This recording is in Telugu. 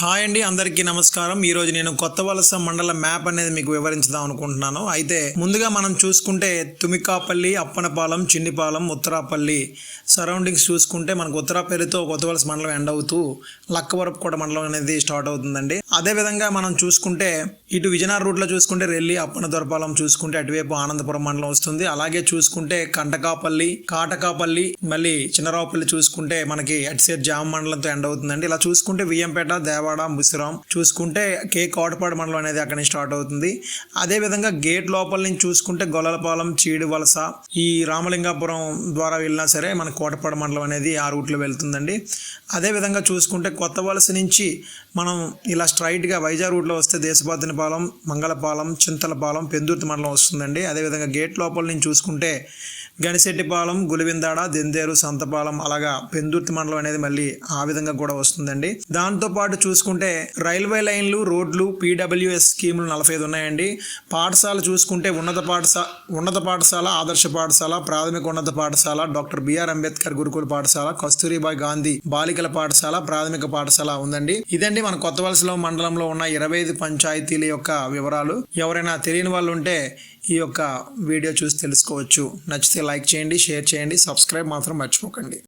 హాయ్ అండి, అందరికీ నమస్కారం. ఈ రోజు నేను కొత్త వలస మండల మ్యాప్ అనేది మీకు వివరించుదాం అనుకుంటున్నాను. అయితే ముందుగా మనం చూసుకుంటే తుమికాపల్లి, అప్పనపాలెం, చిన్నిపాలెం, ఉత్తరాపల్లి సరౌండింగ్స్ చూసుకుంటే మనకు ఉత్తరాపల్లితో కొత్త వలస మండలం ఎండ్ అవుతూ లక్కవరపుకోట మండలం అనేది స్టార్ట్ అవుతుందండి. అదే విధంగా మనం చూసుకుంటే ఇటు విజయనగరం రూట్లో చూసుకుంటే రెల్లి, అప్పనదొరపాలెం చూసుకుంటే అటువైపు ఆనందపురం మండలం వస్తుంది. అలాగే చూసుకుంటే కంటకాపల్లి, కాటకాపల్లి, మళ్ళీ చిన్నరావుపల్లి చూసుకుంటే మనకి అటు సైడ్ జామ మండలంతో ఎండ్ అవుతుందండి. ఇలా చూసుకుంటే వియ్యంపేట, దేవాడ, ముసిరాం చూసుకుంటే కే కోటపాడు మండలం అనేది అక్కడి నుంచి స్టార్ట్ అవుతుంది. అదే విధంగా గేట్ లోపల నుంచి చూసుకుంటే గొల్లలపాలెం, చీడు వలస, ఈ రామలింగాపురం ద్వారా వెళ్ళినా సరే మన కోటపాడు మండలం అనేది ఆ రూట్లో వెళ్తుందండి. అదే విధంగా చూసుకుంటే కొత్త వలస నుంచి మనం ఇలా స్ట్రైట్గా వైజాగ్ రూట్లో వస్తే దేశపాతినిపాలెం, మంగళపాలెం, చింతలపాలెం, పెందుర్తి మండలం వస్తుందండి. అదేవిధంగా గేట్ లోపల నుంచి చూసుకుంటే గనిశెట్టిపాలెం, గులివిందాడ, దెందేరు, సంతపాలెం, అలాగా పెందుర్తి మండలం అనేది మళ్ళీ ఆ విధంగా కూడా వస్తుందండి. దాంతోపాటు చూసుకుంటే రైల్వే లైన్లు, రోడ్లు, పీడబ్ల్యూఎస్ స్కీములు 45 ఉన్నాయండి. పాఠశాల చూసుకుంటే ఉన్నత పాఠశాల, ఆదర్శ పాఠశాల, ప్రాథమిక ఉన్నత పాఠశాల, డాక్టర్ బిఆర్ అంబేద్కర్ గురుకుల పాఠశాల, కస్తూరిబాయి గాంధీ బాలికల పాఠశాల, ప్రాథమిక పాఠశాల ఉందండి. ఇదండి మన కొత్త వలసలో మండలంలో ఉన్న 25 పంచాయతీల యొక్క వివరాలు. ఎవరైనా తెలియని వాళ్ళు ఉంటే ఈ యొక్క వీడియో చూసి తెలుసుకోవచ్చు. నచ్చితే లైక్ చేయండి, షేర్ చేయండి, సబ్స్క్రైబ్ మాత్రం మర్చిపోకండి.